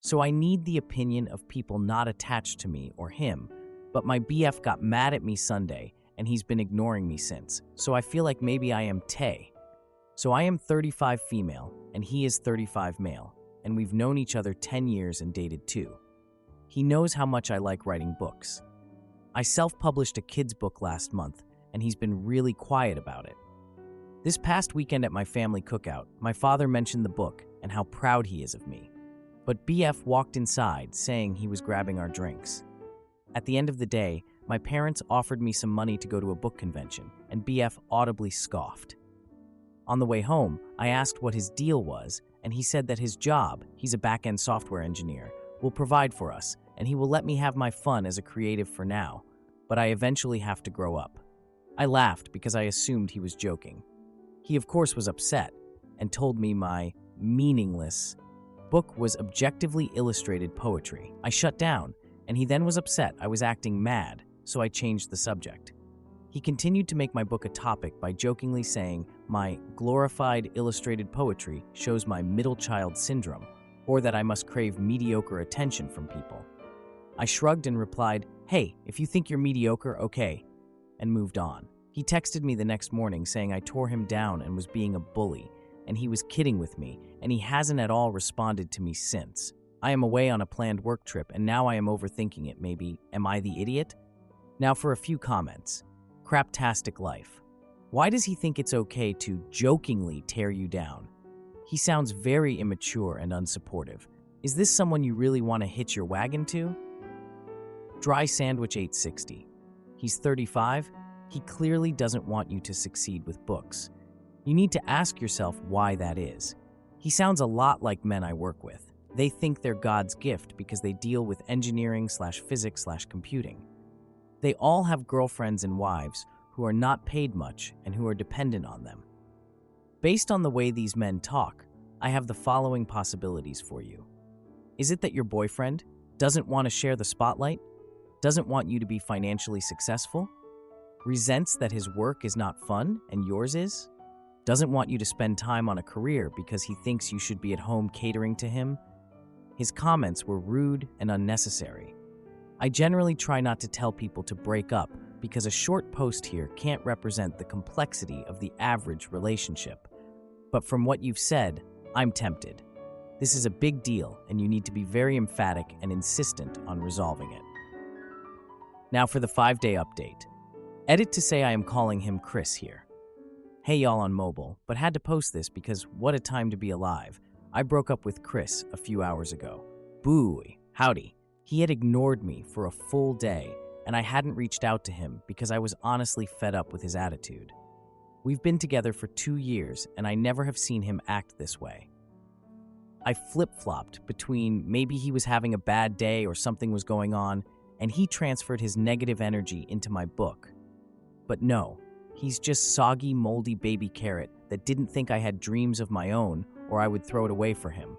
So I need the opinion of people not attached to me or him, but my BF got mad at me Sunday and he's been ignoring me since. So I feel like maybe I am Tay. So I am 35 female and he is 35 male, and we've known each other 10 years and dated too. He knows how much I like writing books. I self-published a kid's book last month and he's been really quiet about it. This past weekend at my family cookout, my father mentioned the book and how proud he is of me. But BF walked inside saying he was grabbing our drinks. At the end of the day, my parents offered me some money to go to a book convention, and BF audibly scoffed. On the way home, I asked what his deal was, and he said that his job, he's a back-end software engineer, will provide for us, and he will let me have my fun as a creative for now, but I eventually have to grow up. I laughed because I assumed he was joking. He of course was upset and told me my meaningless book was objectively illustrated poetry. I shut down, and he then was upset I was acting mad, so I changed the subject. He continued to make my book a topic by jokingly saying my glorified illustrated poetry shows my middle child syndrome, or that I must crave mediocre attention from people. I shrugged and replied, "Hey, if you think you're mediocre, okay," and moved on. He texted me the next morning saying I tore him down and was being a bully, and he was kidding with me, and he hasn't at all responded to me since. I am away on a planned work trip, and now I am overthinking it maybe. Am I the idiot? Now for a few comments. Craptastic life. Why does he think it's okay to jokingly tear you down? He sounds very immature and unsupportive. Is this someone you really want to hitch your wagon to? Dry Sandwich 860. He's 35. He clearly doesn't want you to succeed with books. You need to ask yourself why that is. He sounds a lot like men I work with. They think they're God's gift because they deal with engineering/physics/computing. They all have girlfriends and wives who are not paid much and who are dependent on them. Based on the way these men talk, I have the following possibilities for you. Is it that your boyfriend doesn't want to share the spotlight? Doesn't want you to be financially successful? Resents that his work is not fun and yours is? Doesn't want you to spend time on a career because he thinks you should be at home catering to him? His comments were rude and unnecessary. I generally try not to tell people to break up because a short post here can't represent the complexity of the average relationship. But from what you've said, I'm tempted. This is a big deal, and you need to be very emphatic and insistent on resolving it. Now for the 5-day update. Edit to say I am calling him Chris here. Hey y'all on mobile, but had to post this because what a time to be alive. I broke up with Chris a few hours ago. Booey, howdy. He had ignored me for a full day, and I hadn't reached out to him because I was honestly fed up with his attitude. We've been together for 2 years, and I never have seen him act this way. I flip-flopped between maybe he was having a bad day or something was going on, and he transferred his negative energy into my book. But no, he's just soggy, moldy baby carrot that didn't think I had dreams of my own or I would throw it away for him.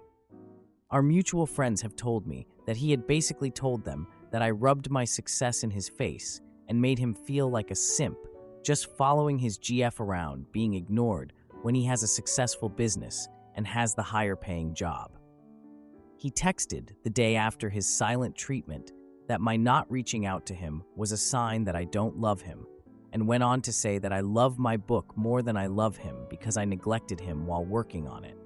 Our mutual friends have told me that he had basically told them that I rubbed my success in his face and made him feel like a simp, just following his GF around, being ignored when he has a successful business and has the higher-paying job. He texted the day after his silent treatment that my not reaching out to him was a sign that I don't love him, and went on to say that I love my book more than I love him because I neglected him while working on it.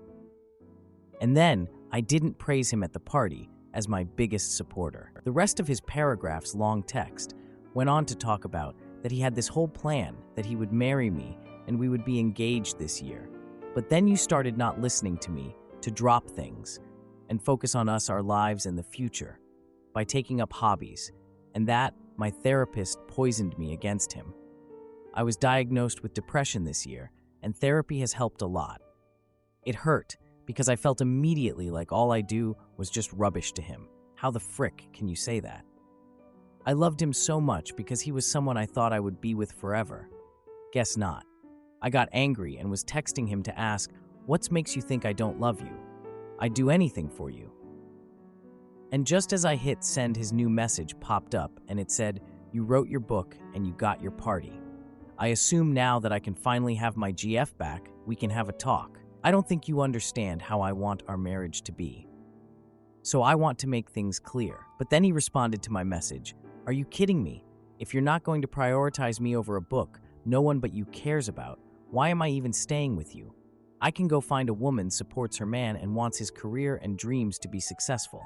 And then I didn't praise him at the party as my biggest supporter. The rest of his paragraph's long text went on to talk about that he had this whole plan that he would marry me and we would be engaged this year. But then you started not listening to me, to drop things and focus on us, our lives, and the future by taking up hobbies, and that, my therapist poisoned me against him. I was diagnosed with depression this year, and therapy has helped a lot. It hurt because I felt immediately like all I do was just rubbish to him. How the frick can you say that? I loved him so much because he was someone I thought I would be with forever. Guess not. I got angry and was texting him to ask, "What makes you think I don't love you? I'd do anything for you." And just as I hit send, his new message popped up and it said, "You wrote your book and you got your party. I assume now that I can finally have my GF back, we can have a talk. I don't think you understand how I want our marriage to be." So I want to make things clear. But then he responded to my message, "Are you kidding me? If you're not going to prioritize me over a book no one but you cares about, why am I even staying with you? I can go find a woman supports her man and wants his career and dreams to be successful."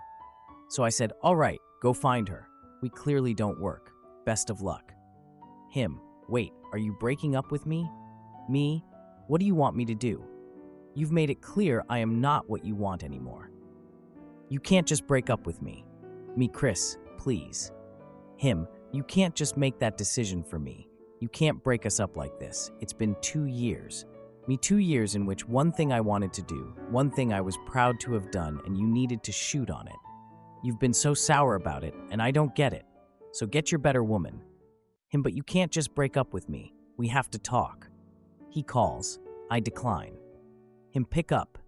So I said, "All right, go find her. We clearly don't work. Best of luck." Him, "Wait, are you breaking up with me?" Me, "What do you want me to do? You've made it clear I am not what you want anymore. You can't just break up with me." Me, "Chris, please." Him, "You can't just make that decision for me. You can't break us up like this. It's been 2 years. Me, 2 years in which one thing I wanted to do, one thing I was proud to have done, and you needed to shoot on it. You've been so sour about it, and I don't get it. So get your better woman." Him, "But you can't just break up with me. We have to talk." He calls. I decline. Him, "Pick up.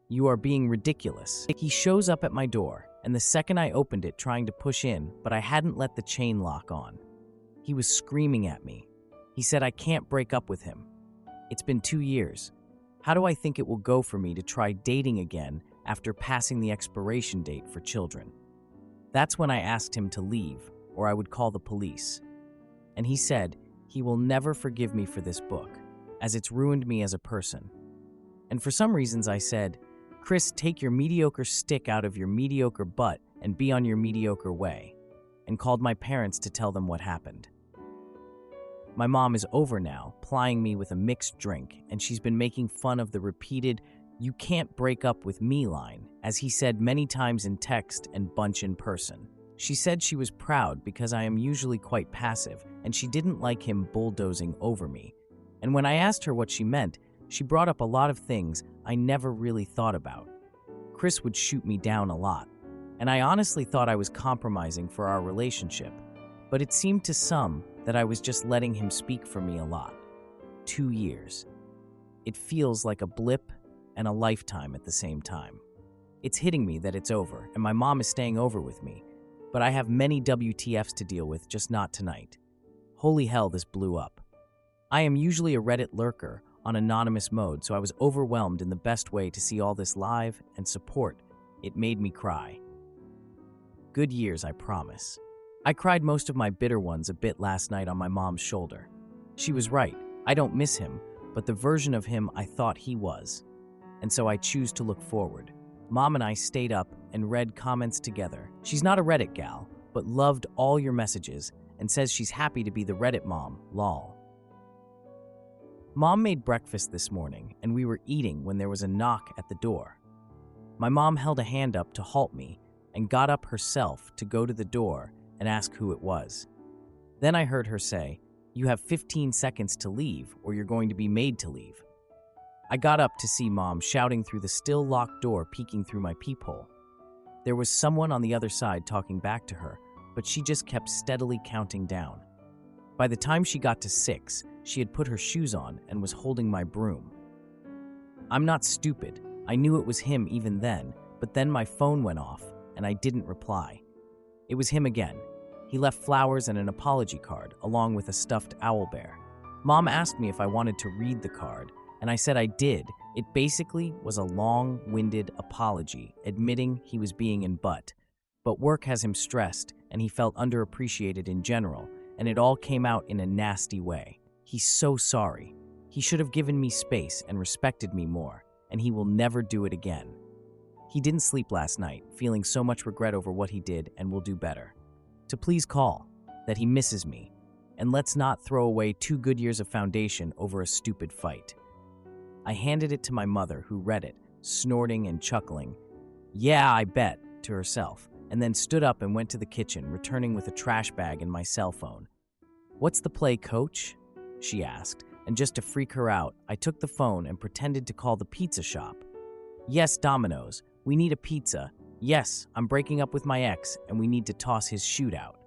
You are being ridiculous." He shows up at my door, and the second I opened it trying to push in, but I hadn't let the chain lock on. He was screaming at me. He said I can't break up with him. It's been 2 years. How do I think it will go for me to try dating again after passing the expiration date for children? That's when I asked him to leave, or I would call the police. And he said he will never forgive me for this book, as it's ruined me as a person. And for some reasons I said, "Chris, take your mediocre stick out of your mediocre butt and be on your mediocre way," and called my parents to tell them what happened. My mom is over now, plying me with a mixed drink, and she's been making fun of the repeated, "You can't break up with me" line, as he said many times in text and bunch in person. She said she was proud because I am usually quite passive, and she didn't like him bulldozing over me. And when I asked her what she meant, she brought up a lot of things I never really thought about. Chris would shoot me down a lot, and I honestly thought I was compromising for our relationship, but it seemed to some that I was just letting him speak for me a lot. 2 years. It feels like a blip and a lifetime at the same time. It's hitting me that it's over, and my mom is staying over with me, but I have many WTFs to deal with, just not tonight. Holy hell, this blew up. I am usually a Reddit lurker on anonymous mode, so I was overwhelmed in the best way to see all this live and support. It made me cry. Good years, I promise. I cried most of my bitter ones a bit last night on my mom's shoulder. She was right. I don't miss him, but the version of him I thought he was. And so I choose to look forward. Mom and I stayed up and read comments together. She's not a Reddit gal, but loved all your messages and says she's happy to be the Reddit mom, lol. Mom made breakfast this morning, and we were eating when there was a knock at the door. My mom held a hand up to halt me and got up herself to go to the door and ask who it was. Then I heard her say, "You have 15 seconds to leave or you're going to be made to leave." I got up to see Mom shouting through the still locked door, peeking through my peephole. There was someone on the other side talking back to her, but she just kept steadily counting down. By the time she got to 6, she had put her shoes on and was holding my broom. I'm not stupid. I knew it was him even then, but then my phone went off and I didn't reply. It was him again. He left flowers and an apology card, along with a stuffed owl bear. Mom asked me if I wanted to read the card, and I said I did. It basically was a long-winded apology, admitting he was being in butt. But work has him stressed, and he felt underappreciated in general, and it all came out in a nasty way. He's so sorry. He should have given me space and respected me more, and he will never do it again. He didn't sleep last night, feeling so much regret over what he did and will do better. To please call, that he misses me, and let's not throw away 2 good years of foundation over a stupid fight. I handed it to my mother, who read it, snorting and chuckling, "Yeah, I bet," to herself, and then stood up and went to the kitchen, returning with a trash bag and my cell phone. "What's the play, coach?" she asked, and just to freak her out, I took the phone and pretended to call the pizza shop. "Yes, Domino's. We need a pizza. Yes, I'm breaking up with my ex, and we need to toss his chute out."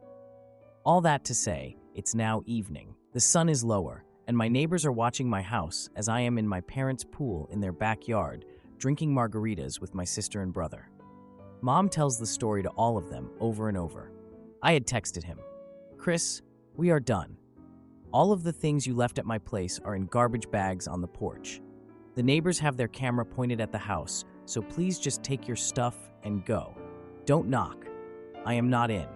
All that to say, it's now evening. The sun is lower, and my neighbors are watching my house as I am in my parents' pool in their backyard, drinking margaritas with my sister and brother. Mom tells the story to all of them over and over. I had texted him, "Chris, we are done. All of the things you left at my place are in garbage bags on the porch. The neighbors have their camera pointed at the house, so please just take your stuff and go. Don't knock. I am not in.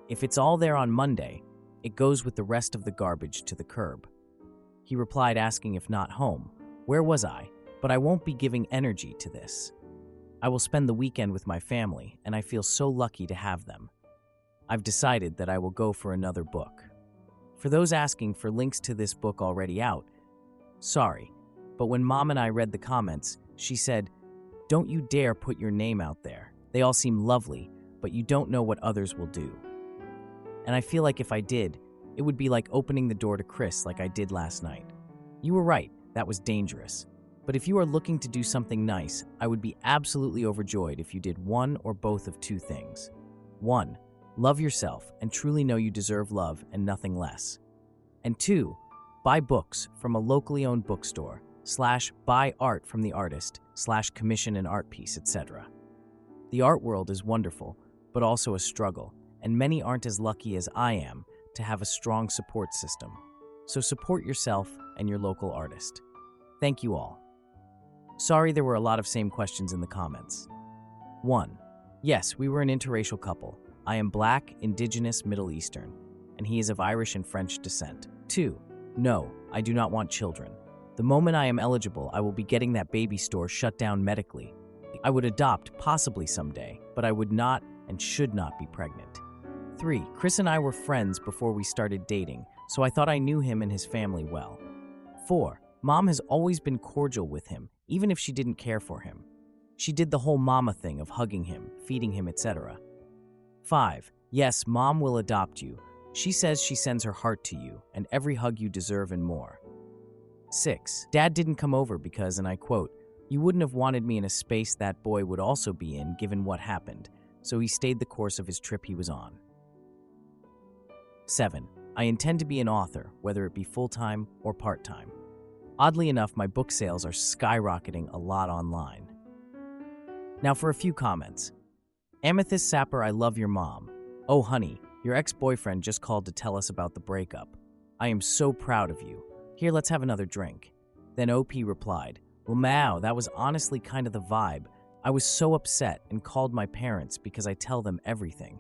If it's all there on Monday, it goes with the rest of the garbage to the curb. He replied asking if not home. Where was I? But I won't be giving energy to this. I will spend the weekend with my family, and I feel so lucky to have them. I've decided that I will go for another book. For those asking for links to this book already out, sorry, but when Mom and I read the comments, she said, "Don't you dare put your name out there. They all seem lovely, but you don't know what others will do." And I feel like if I did, it would be like opening the door to Chris like I did last night. You were right, that was dangerous. But if you are looking to do something nice, I would be absolutely overjoyed if you did one or both of two things. 1. Love yourself and truly know you deserve love and nothing less. And 2. Buy books from a locally owned bookstore, /buy art from the artist, /commission an art piece, etc. The art world is wonderful, but also a struggle, and many aren't as lucky as I am to have a strong support system. So support yourself and your local artist. Thank you all. Sorry there were a lot of same questions in the comments. 1. Yes, we were an interracial couple. I am Black, Indigenous, Middle Eastern, and he is of Irish and French descent. 2. No, I do not want children. The moment I am eligible, I will be getting that baby store shut down medically. I would adopt, possibly someday, but I would not and should not be pregnant. 3. Chris and I were friends before we started dating, so I thought I knew him and his family well. 4. Mom has always been cordial with him, even if she didn't care for him. She did the whole mama thing of hugging him, feeding him, etc. 5. Yes, Mom will adopt you. She says she sends her heart to you, and every hug you deserve and more. 6. Dad didn't come over because, and I quote, "You wouldn't have wanted me in a space that boy would also be in given what happened, so he stayed the course of his trip he was on." 7. I intend to be an author, whether it be full-time or part-time. Oddly enough, my book sales are skyrocketing a lot online. Now for a few comments. Amethyst Sapper, I love your mom. Oh honey, your ex-boyfriend just called to tell us about the breakup. I am so proud of you. Here, let's have another drink. Then OP replied, well, Mao, that was honestly kind of the vibe. I was so upset and called my parents because I tell them everything.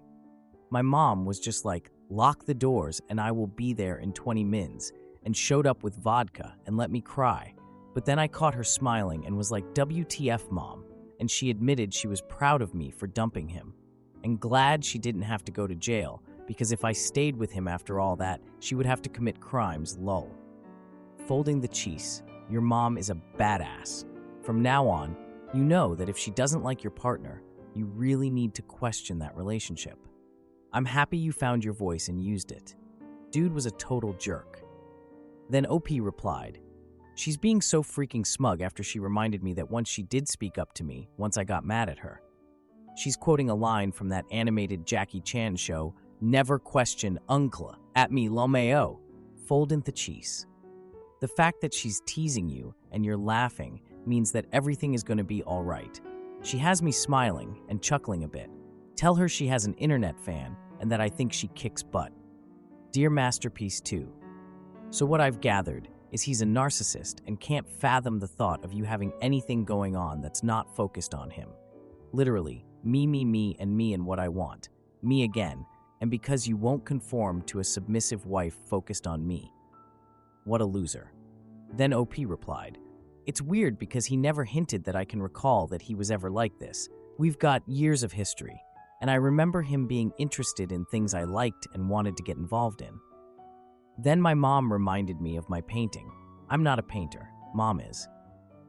My mom was just like, lock the doors and I will be there in 20 mins, and showed up with vodka and let me cry. But then I caught her smiling and was like, WTF, Mom? And she admitted she was proud of me for dumping him and glad she didn't have to go to jail, because if I stayed with him after all that, she would have to commit crimes, lol. Folding the cheese, your mom is a badass. From now on, you know that if she doesn't like your partner, you really need to question that relationship. I'm happy you found your voice and used it. Dude was a total jerk. Then OP replied, she's being so freaking smug after she reminded me that once she did speak up to me once I got mad at her. She's quoting a line from that animated Jackie Chan show, never question uncle at me lomeo. Fold in the cheese. The fact that she's teasing you and you're laughing means that everything is going to be all right. She has me smiling and chuckling a bit. Tell her she has an internet fan and that I think she kicks butt. Dear Masterpiece 2. So what I've gathered is he's a narcissist and can't fathom the thought of you having anything going on that's not focused on him. Literally, me, and me and what I want. Me again, and because you won't conform to a submissive wife focused on me. What a loser. Then OP replied, it's weird because he never hinted that I can recall that he was ever like this. We've got years of history, and I remember him being interested in things I liked and wanted to get involved in. Then my mom reminded me of my painting. I'm not a painter, Mom is.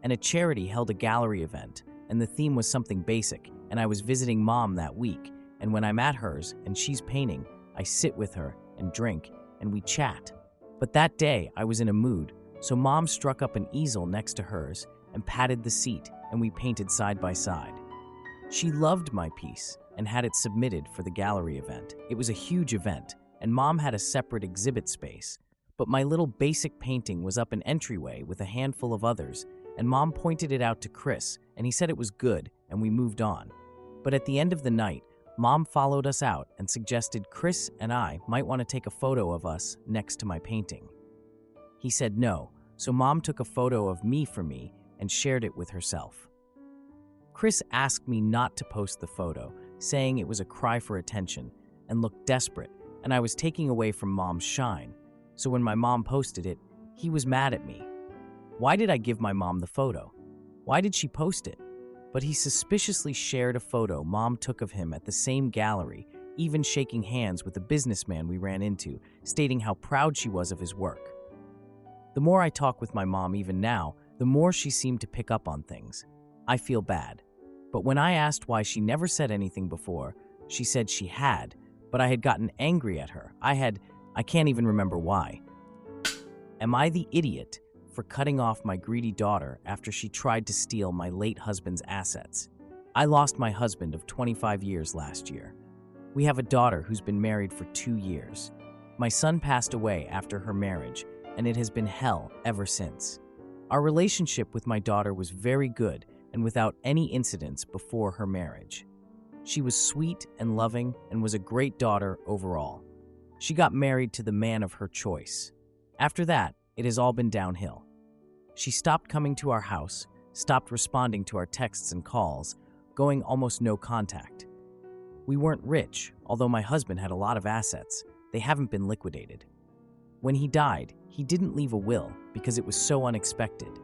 And a charity held a gallery event, and the theme was something basic, and I was visiting Mom that week, and when I'm at hers and she's painting, I sit with her and drink, and we chat. But that day, I was in a mood, so Mom struck up an easel next to hers and patted the seat, and we painted side by side. She loved my piece and had it submitted for the gallery event. It was a huge event, and Mom had a separate exhibit space, but my little basic painting was up an entryway with a handful of others, and Mom pointed it out to Chris, and he said it was good, and we moved on. But at the end of the night, Mom followed us out and suggested Chris and I might want to take a photo of us next to my painting. He said no, so Mom took a photo of me for me and shared it with herself. Chris asked me not to post the photo saying it was a cry for attention and looked desperate, and I was taking away from Mom's shine. So when my mom posted it, he was mad at me. Why did I give my mom the photo? Why did she post it? But he suspiciously shared a photo Mom took of him at the same gallery, even shaking hands with the businessman we ran into, stating how proud she was of his work. The more I talk with my mom even now, the more she seemed to pick up on things. I feel bad. But when I asked why she never said anything before, she said she had, but I had gotten angry at her. I can't even remember why. Am I the idiot for cutting off my greedy daughter after she tried to steal my late husband's assets? I lost my husband of 25 years last year. We have a daughter who's been married for 2 years. My son passed away after her marriage, and it has been hell ever since. Our relationship with my daughter was very good and without any incidents before her marriage. She was sweet and loving and was a great daughter overall. She got married to the man of her choice. After that, it has all been downhill. She stopped coming to our house, stopped responding to our texts and calls, going almost no contact. We weren't rich, although my husband had a lot of assets. They haven't been liquidated. When he died, he didn't leave a will because it was so unexpected.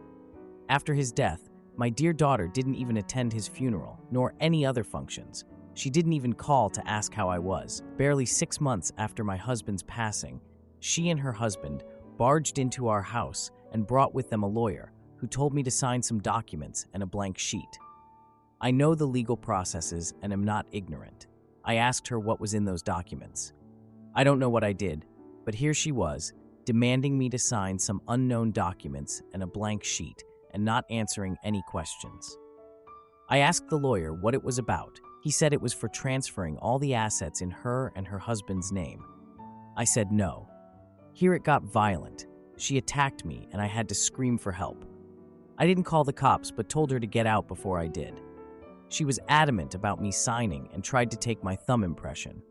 After his death, my dear daughter didn't even attend his funeral, nor any other functions. She didn't even call to ask how I was. Barely 6 months after my husband's passing, she and her husband barged into our house and brought with them a lawyer who told me to sign some documents and a blank sheet. I know the legal processes and am not ignorant. I asked her what was in those documents. I don't know what I did, but here she was, demanding me to sign some unknown documents and a blank sheet and not answering any questions. I asked the lawyer what it was about. He said it was for transferring all the assets in her and her husband's name. I said no. Here it got violent. She attacked me and I had to scream for help. I didn't call the cops but told her to get out before I did. She was adamant about me signing and tried to take my thumb impression.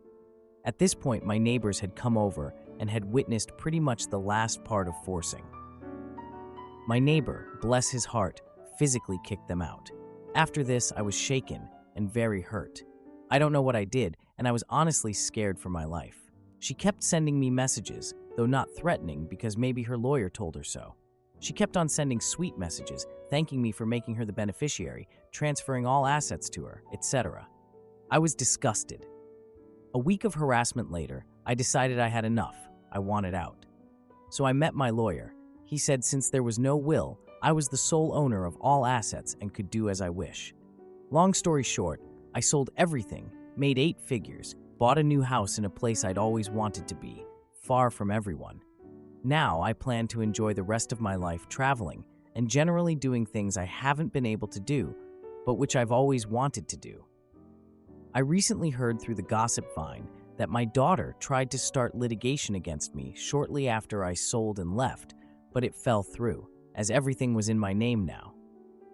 At this point, my neighbors had come over and had witnessed pretty much the last part of forcing. My neighbor, bless his heart, physically kicked them out. After this, I was shaken and very hurt. I don't know what I did, and I was honestly scared for my life. She kept sending me messages, though not threatening because maybe her lawyer told her so. She kept on sending sweet messages, thanking me for making her the beneficiary, transferring all assets to her, etc. I was disgusted. A week of harassment later, I decided I had enough. I wanted out. So I met my lawyer. He said since there was no will, I was the sole owner of all assets and could do as I wish. Long story short, I sold everything, made 8 figures, bought a new house in a place I'd always wanted to be, far from everyone. Now I plan to enjoy the rest of my life traveling and generally doing things I haven't been able to do, but which I've always wanted to do. I recently heard through the gossip vine that my daughter tried to start litigation against me shortly after I sold and left, but it fell through, as everything was in my name now.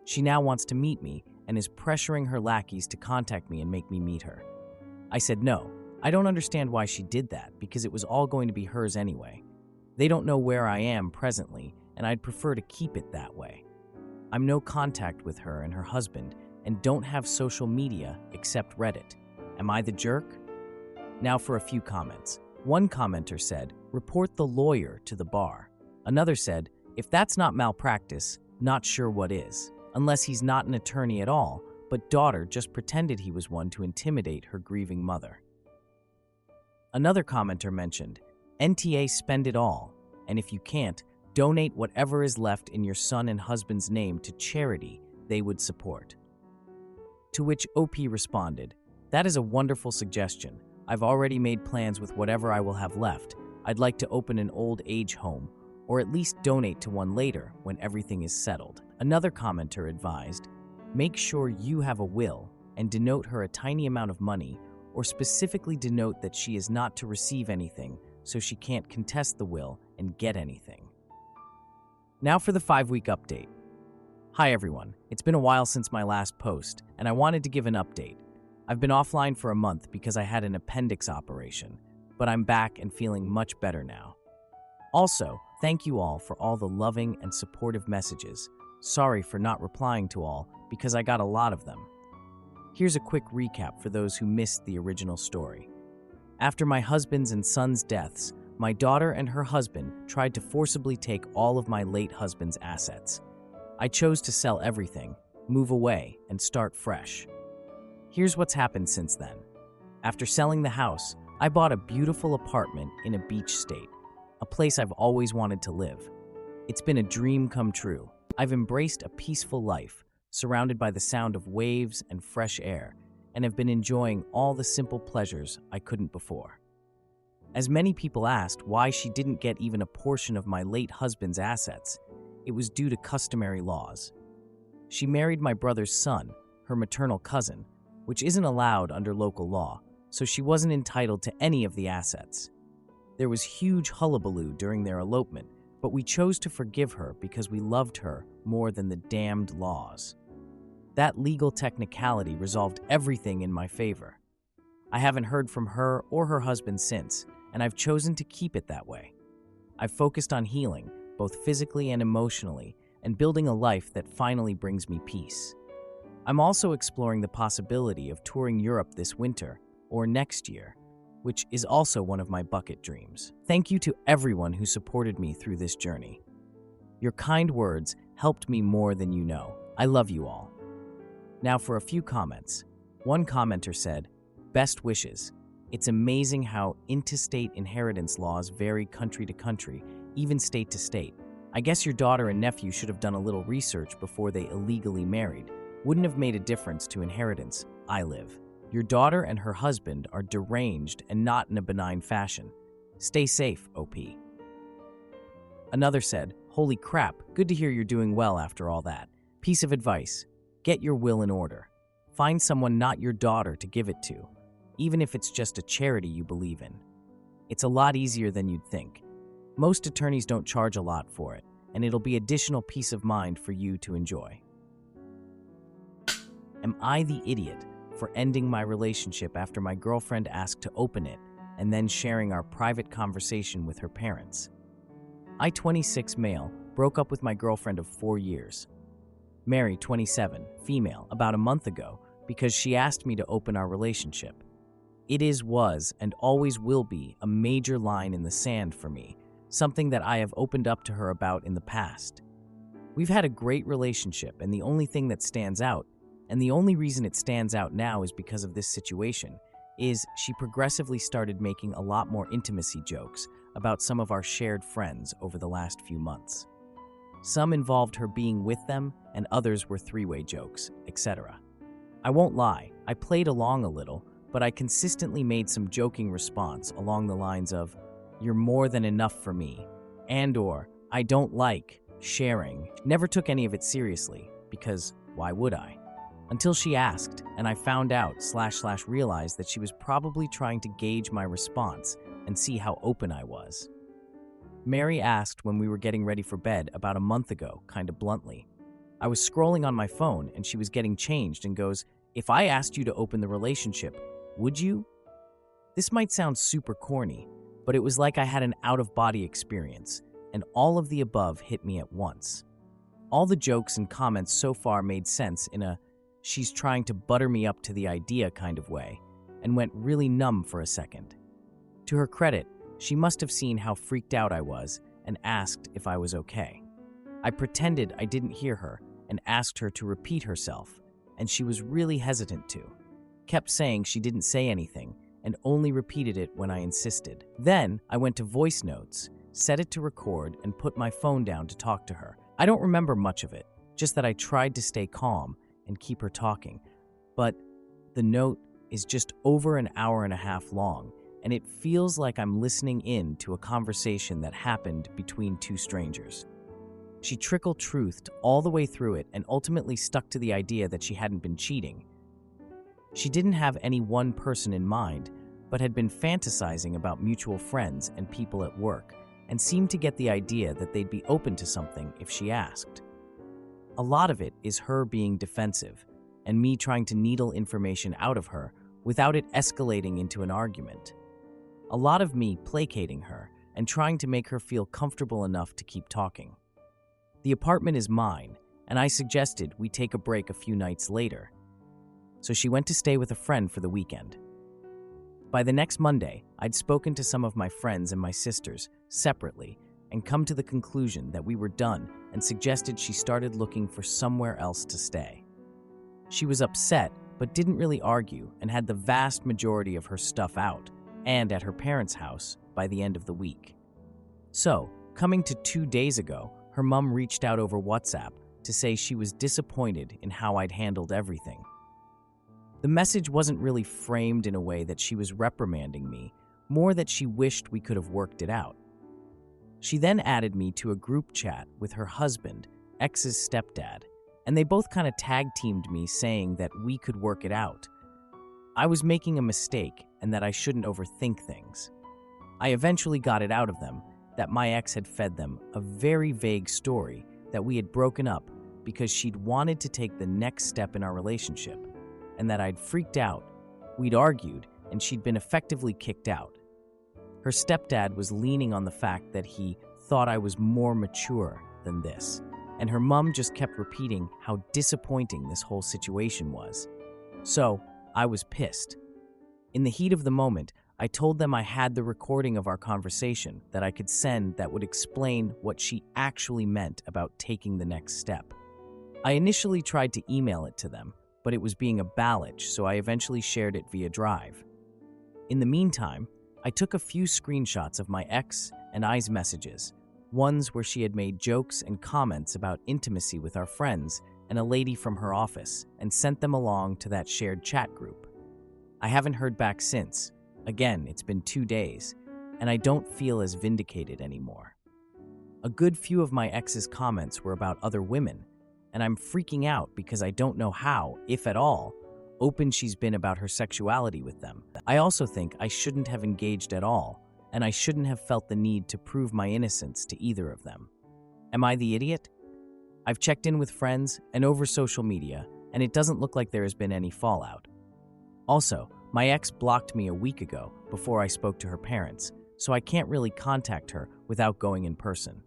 She now wants to meet me and is pressuring her lackeys to contact me and make me meet her. I said no. I don't understand why she did that because it was all going to be hers anyway. They don't know where I am presently, and I'd prefer to keep it that way. I'm no contact with her and her husband and don't have social media except Reddit. Am I the jerk? Now for a few comments. One commenter said, report the lawyer to the bar. Another said, if that's not malpractice, not sure what is. Unless he's not an attorney at all, but daughter just pretended he was one to intimidate her grieving mother. Another commenter mentioned, NTA spend it all, and if you can't, donate whatever is left in your son and husband's name to charity they would support. To which OP responded, that is a wonderful suggestion. I've already made plans with whatever I will have left. I'd like to open an old age home, or at least donate to one later when everything is settled. Another commenter advised, make sure you have a will and denote her a tiny amount of money, or specifically denote that she is not to receive anything so she can't contest the will and get anything. Now for the 5-week update. Hi everyone, it's been a while since my last post, and I wanted to give an update. I've been offline for a month because I had an appendix operation, but I'm back and feeling much better now. Also, thank you all for all the loving and supportive messages. Sorry for not replying to all because I got a lot of them. Here's a quick recap for those who missed the original story. After my husband's and son's deaths, my daughter and her husband tried to forcibly take all of my late husband's assets. I chose to sell everything, move away, and start fresh. Here's what's happened since then. After selling the house, I bought a beautiful apartment in a beach state, a place I've always wanted to live. It's been a dream come true. I've embraced a peaceful life, surrounded by the sound of waves and fresh air, and have been enjoying all the simple pleasures I couldn't before. As many people asked why she didn't get even a portion of my late husband's assets, it was due to customary laws. She married my brother's son, her maternal cousin, which isn't allowed under local law, so she wasn't entitled to any of the assets. There was huge hullabaloo during their elopement, but we chose to forgive her because we loved her more than the damned laws. That legal technicality resolved everything in my favor. I haven't heard from her or her husband since, and I've chosen to keep it that way. I've focused on healing, both physically and emotionally, and building a life that finally brings me peace. I'm also exploring the possibility of touring Europe this winter or next year, which is also one of my bucket dreams. Thank you to everyone who supported me through this journey. Your kind words helped me more than you know. I love you all. Now for a few comments. One commenter said, "Best wishes. It's amazing how intestate inheritance laws vary country to country, even state to state. I guess your daughter and nephew should have done a little research before they illegally married. Wouldn't have made a difference to inheritance. I live. Your daughter and her husband are deranged and not in a benign fashion. Stay safe, OP." Another said, "Holy crap, good to hear you're doing well after all that. Piece of advice, get your will in order. Find someone not your daughter to give it to, even if it's just a charity you believe in. It's a lot easier than you'd think. Most attorneys don't charge a lot for it, and it'll be additional peace of mind for you to enjoy." Am I the idiot for ending my relationship after my girlfriend asked to open it and then sharing our private conversation with her parents? I, 26 male, broke up with my girlfriend of 4 years. Mary, 27, female, about a month ago because she asked me to open our relationship. It was, and always will be, a major line in the sand for me, something that I have opened up to her about in the past. We've had a great relationship, and the only thing that stands out, and the only reason it stands out now is because of this situation, is she progressively started making a lot more intimacy jokes about some of our shared friends over the last few months. Some involved her being with them, and others were three-way jokes, etc. I won't lie, I played along a little, but I consistently made some joking response along the lines of, "You're more than enough for me," and/or, "I don't like sharing." Never took any of it seriously, because why would I? Until she asked, and I found out / realized that she was probably trying to gauge my response and see how open I was. Mary asked when we were getting ready for bed about a month ago, kind of bluntly. I was scrolling on my phone and she was getting changed and goes, "If I asked you to open the relationship, would you?" This might sound super corny, but it was like I had an out-of-body experience, and all of the above hit me at once. All the jokes and comments so far made sense in a "she's trying to butter me up to the idea" kind of way, and went really numb for a second. To her credit, she must have seen how freaked out I was and asked if I was okay. I pretended I didn't hear her and asked her to repeat herself, and she was really hesitant to. Kept saying she didn't say anything and only repeated it when I insisted. Then I went to voice notes, set it to record, and put my phone down to talk to her. I don't remember much of it, just that I tried to stay calm and keep her talking. But the note is just over an hour and a half long, and it feels like I'm listening in to a conversation that happened between two strangers. She trickle-truthed all the way through it and ultimately stuck to the idea that she hadn't been cheating. She didn't have any one person in mind, but had been fantasizing about mutual friends and people at work, and seemed to get the idea that they'd be open to something if she asked. A lot of it is her being defensive, and me trying to needle information out of her without it escalating into an argument. A lot of me placating her and trying to make her feel comfortable enough to keep talking. The apartment is mine, and I suggested we take a break a few nights later. so she went to stay with a friend for the weekend. By the next Monday, I'd spoken to some of my friends and my sisters separately and come to the conclusion that we were done and suggested she started looking for somewhere else to stay. She was upset but didn't really argue and had the vast majority of her stuff out and at her parents' house by the end of the week. So, coming to 2 days ago, her mom reached out over WhatsApp to say she was disappointed in how I'd handled everything. The message wasn't really framed in a way that she was reprimanding me, more that she wished we could have worked it out. She then added me to a group chat with her husband, ex's stepdad, and they both kind of tag-teamed me saying that we could work it out. I was making a mistake and that I shouldn't overthink things. I eventually got it out of them that my ex had fed them a very vague story that we had broken up because she'd wanted to take the next step in our relationship, and that I'd freaked out, we'd argued, and she'd been effectively kicked out. Her stepdad was leaning on the fact that he thought I was more mature than this, and her mom just kept repeating how disappointing this whole situation was. So, I was pissed. In the heat of the moment, I told them I had the recording of our conversation that I could send that would explain what she actually meant about taking the next step. I initially tried to email it to them, but it was being a ballage, so I eventually shared it via Drive. In the meantime, I took a few screenshots of my ex and I's messages, ones where she had made jokes and comments about intimacy with our friends and a lady from her office, and sent them along to that shared chat group. I haven't heard back since. Again, it's been 2 days, and I don't feel as vindicated anymore. A good few of my ex's comments were about other women, and I'm freaking out because I don't know how, if at all, open she's been about her sexuality with them. I also think I shouldn't have engaged at all, and I shouldn't have felt the need to prove my innocence to either of them. Am I the idiot? I've checked in with friends and over social media, and it doesn't look like there has been any fallout. Also, my ex blocked me a week ago before I spoke to her parents, so I can't really contact her without going in person.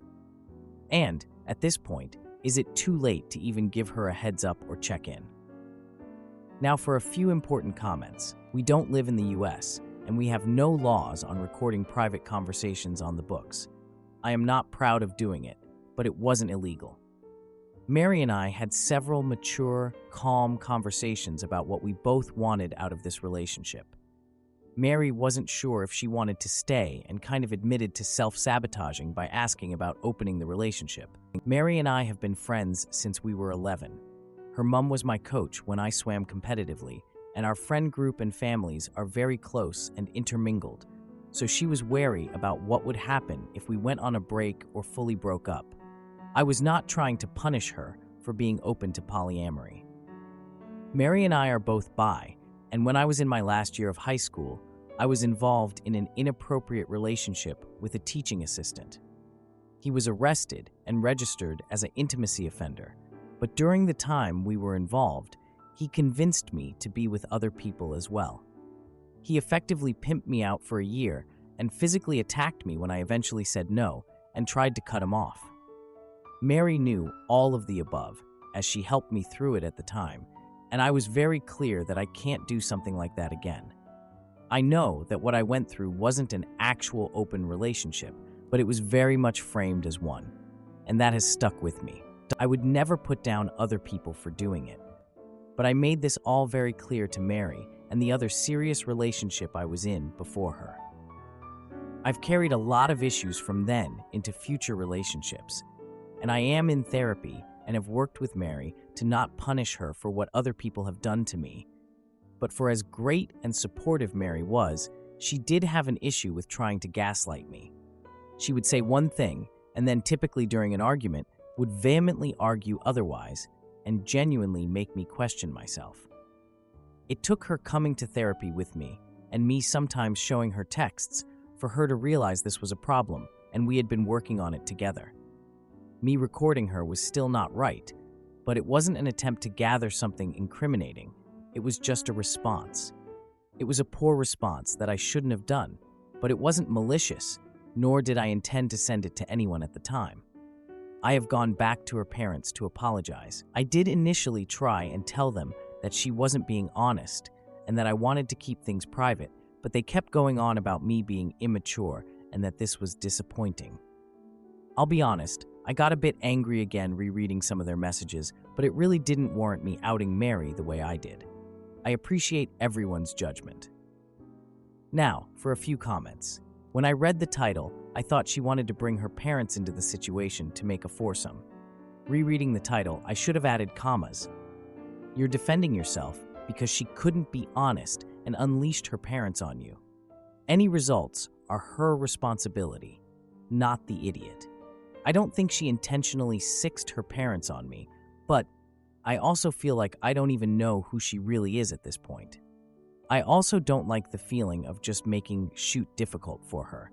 And, at this point, is it too late to even give her a heads up or check in? Now for a few important comments. We don't live in the US, and we have no laws on recording private conversations on the books. I am not proud of doing it, but it wasn't illegal. Mary and I had several mature, calm conversations about what we both wanted out of this relationship. Mary wasn't sure if she wanted to stay and kind of admitted to self-sabotaging by asking about opening the relationship. Mary and I have been friends since we were 11. Her mom was my coach when I swam competitively, and our friend group and families are very close and intermingled, so she was wary about what would happen if we went on a break or fully broke up. I was not trying to punish her for being open to polyamory. Mary and I are both bi, and when I was in my last year of high school, I was involved in an inappropriate relationship with a teaching assistant. He was arrested and registered as an intimacy offender, but during the time we were involved, he convinced me to be with other people as well. He effectively pimped me out for a year and physically attacked me when I eventually said no and tried to cut him off. Mary knew all of the above, as she helped me through it at the time, and I was very clear that I can't do something like that again. I know that what I went through wasn't an actual open relationship, but it was very much framed as one, and that has stuck with me. I would never put down other people for doing it, but I made this all very clear to Mary and the other serious relationship I was in before her. I've carried a lot of issues from then into future relationships, and I am in therapy and have worked with Mary to not punish her for what other people have done to me. But for as great and supportive Mary was, she did have an issue with trying to gaslight me. She would say one thing, and then typically during an argument, would vehemently argue otherwise and genuinely make me question myself. It took her coming to therapy with me, and me sometimes showing her texts, for her to realize this was a problem, and we had been working on it together. Me recording her was still not right, but it wasn't an attempt to gather something incriminating. It was just a response. It was a poor response that I shouldn't have done, but it wasn't malicious, nor did I intend to send it to anyone at the time. I have gone back to her parents to apologize. I did initially try and tell them that she wasn't being honest and that I wanted to keep things private, but they kept going on about me being immature and that this was disappointing. I'll be honest, I got a bit angry again rereading some of their messages, but it really didn't warrant me outing Mary the way I did. I appreciate everyone's judgment. Now, for a few comments. When I read the title, I thought she wanted to bring her parents into the situation to make a foursome. Rereading the title, I should have added commas. You're defending yourself because she couldn't be honest and unleashed her parents on you. Any results are her responsibility, not the idiot. I don't think she intentionally sixed her parents on me, but I also feel like I don't even know who she really is at this point. I also don't like the feeling of just making shoot difficult for her.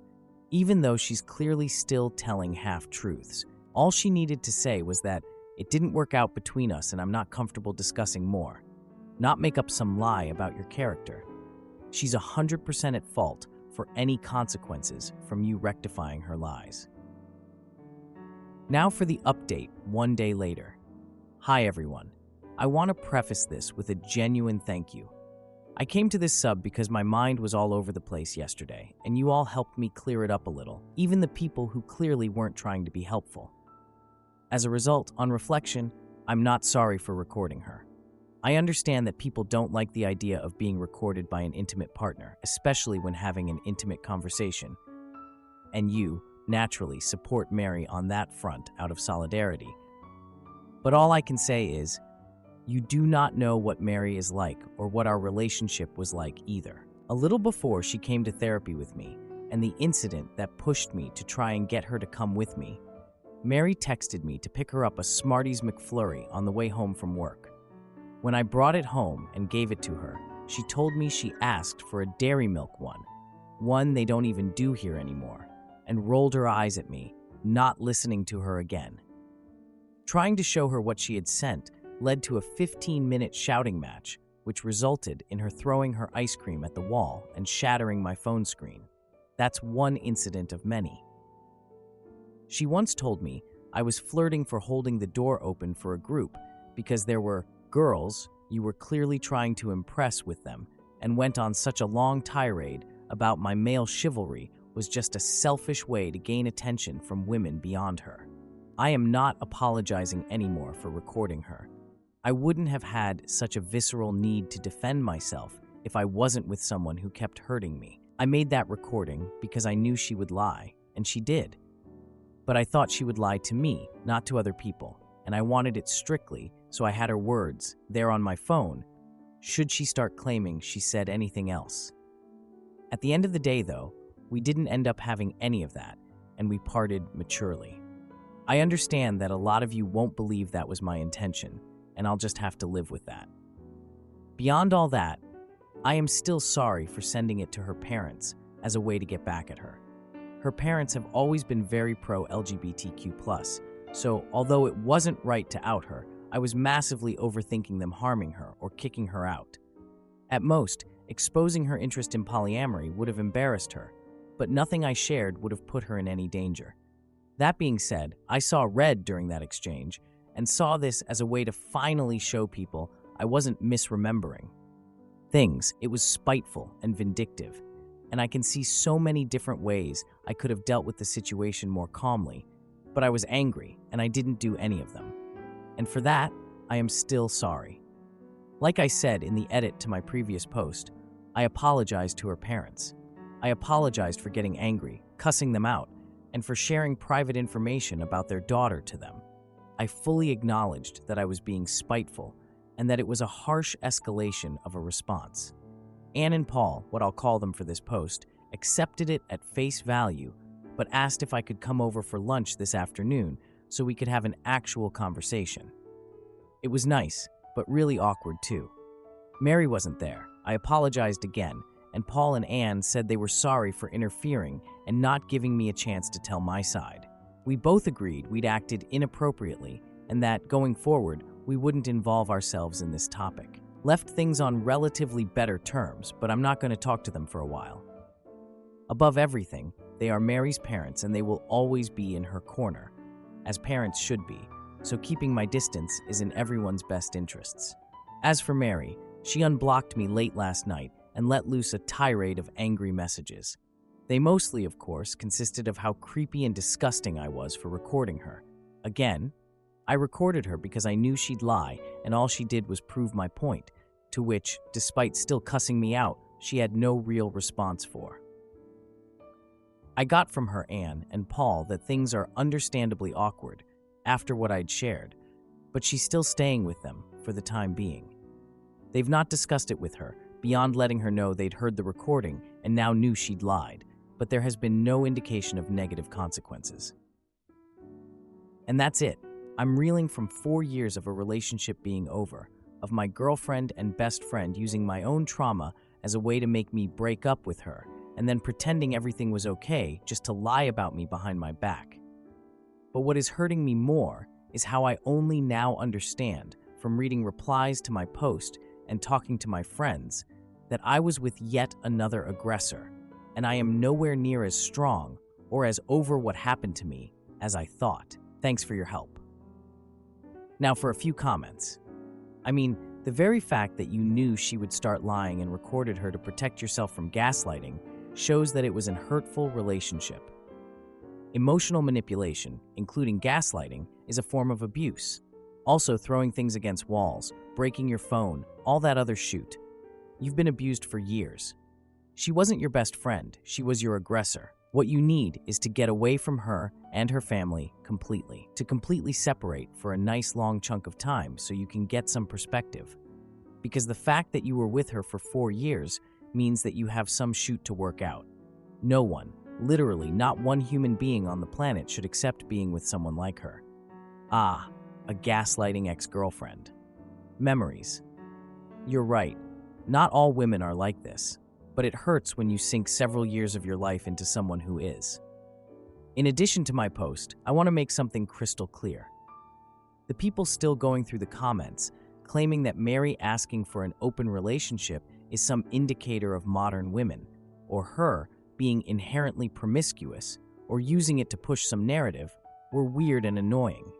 Even though she's clearly still telling half-truths, all she needed to say was that it didn't work out between us and I'm not comfortable discussing more. Not make up some lie about your character. She's 100% at fault for any consequences from you rectifying her lies. Now for the update 1 day later. Hi everyone. I want to preface this with a genuine thank you. I came to this sub because my mind was all over the place yesterday, and you all helped me clear it up a little, even the people who clearly weren't trying to be helpful. As a result, on reflection, I'm not sorry for recording her. I understand that people don't like the idea of being recorded by an intimate partner, especially when having an intimate conversation. And you, naturally, support Mary on that front out of solidarity. But all I can say is, you do not know what Mary is like or what our relationship was like either. A little before she came to therapy with me, and the incident that pushed me to try and get her to come with me, Mary texted me to pick her up a Smarties McFlurry on the way home from work. When I brought it home and gave it to her, she told me she asked for a Dairy Milk one they don't even do here anymore, and rolled her eyes at me, not listening to her again. Trying to show her what she had sent led to a 15-minute shouting match, which resulted in her throwing her ice cream at the wall and shattering my phone screen. That's one incident of many. She once told me I was flirting for holding the door open for a group because there were girls you were clearly trying to impress with them, and went on such a long tirade about my male chivalry was just a selfish way to gain attention from women beyond her. I am not apologizing anymore for recording her. I wouldn't have had such a visceral need to defend myself if I wasn't with someone who kept hurting me. I made that recording because I knew she would lie, and she did. But I thought she would lie to me, not to other people, and I wanted it strictly, so I had her words there on my phone, should she start claiming she said anything else. At the end of the day, though, we didn't end up having any of that, and we parted maturely. I understand that a lot of you won't believe that was my intention, and I'll just have to live with that. Beyond all that, I am still sorry for sending it to her parents as a way to get back at her. Her parents have always been very pro-LGBTQ+, so although it wasn't right to out her, I was massively overthinking them harming her or kicking her out. At most, exposing her interest in polyamory would have embarrassed her, but nothing I shared would have put her in any danger. That being said, I saw red during that exchange, and saw this as a way to finally show people I wasn't misremembering things. It was spiteful and vindictive, and I can see so many different ways I could have dealt with the situation more calmly, but I was angry and I didn't do any of them. And for that, I am still sorry. Like I said in the edit to my previous post, I apologized to her parents. I apologized for getting angry, cussing them out, and for sharing private information about their daughter to them. I fully acknowledged that I was being spiteful and that it was a harsh escalation of a response. Anne and Paul, what I'll call them for this post, accepted it at face value, but asked if I could come over for lunch this afternoon so we could have an actual conversation. It was nice, but really awkward too. Mary wasn't there. I apologized again, and Paul and Anne said they were sorry for interfering and not giving me a chance to tell my side. We both agreed we'd acted inappropriately and that, going forward, we wouldn't involve ourselves in this topic. Left things on relatively better terms, but I'm not going to talk to them for a while. Above everything, they are Mary's parents and they will always be in her corner, as parents should be, so keeping my distance is in everyone's best interests. As for Mary, she unblocked me late last night and let loose a tirade of angry messages. They mostly, of course, consisted of how creepy and disgusting I was for recording her. Again, I recorded her because I knew she'd lie, and all she did was prove my point, to which, despite still cussing me out, she had no real response for. I got from her, Anne, and Paul that things are understandably awkward after what I'd shared, but she's still staying with them for the time being. They've not discussed it with her, beyond letting her know they'd heard the recording and now knew she'd lied, but there has been no indication of negative consequences. And that's it. I'm reeling from 4 years of a relationship being over, of my girlfriend and best friend using my own trauma as a way to make me break up with her, and then pretending everything was okay just to lie about me behind my back. But what is hurting me more is how I only now understand, from reading replies to my post and talking to my friends, that I was with yet another aggressor, and I am nowhere near as strong or as over what happened to me as I thought. Thanks for your help. Now for a few comments. I mean, the very fact that you knew she would start lying and recorded her to protect yourself from gaslighting shows that it was an hurtful relationship. Emotional manipulation, including gaslighting, is a form of abuse. Also, throwing things against walls, breaking your phone, all that other shoot. You've been abused for years. She wasn't your best friend, she was your aggressor. What you need is to get away from her and her family completely, to completely separate for a nice long chunk of time so you can get some perspective. Because the fact that you were with her for 4 years means that you have some shoot to work out. No one, literally not one human being on the planet should accept being with someone like her. Ah, a gaslighting ex-girlfriend. Memories. You're right, not all women are like this, but it hurts when you sink several years of your life into someone who is. In addition to my post, I want to make something crystal clear. The people still going through the comments, claiming that Mary asking for an open relationship is some indicator of modern women, or her being inherently promiscuous, or using it to push some narrative, were weird and annoying.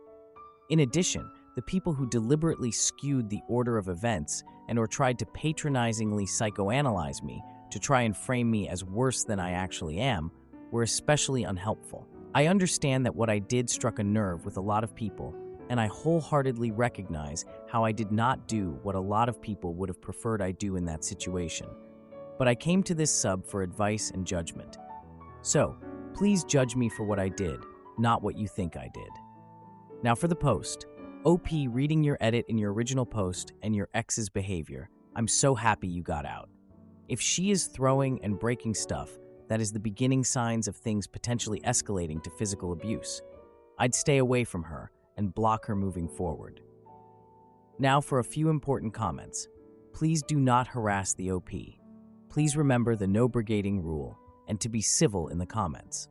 In addition, the people who deliberately skewed the order of events and or tried to patronizingly psychoanalyze me to try and frame me as worse than I actually am were especially unhelpful. I understand that what I did struck a nerve with a lot of people, and I wholeheartedly recognize how I did not do what a lot of people would have preferred I do in that situation. But I came to this sub for advice and judgment. So, please judge me for what I did, not what you think I did. Now for the post. OP, reading your edit in your original post and your ex's behavior, I'm so happy you got out. If she is throwing and breaking stuff, that is the beginning signs of things potentially escalating to physical abuse. I'd stay away from her and block her moving forward. Now for a few important comments. Please do not harass the OP. Please remember the no brigading rule and to be civil in the comments.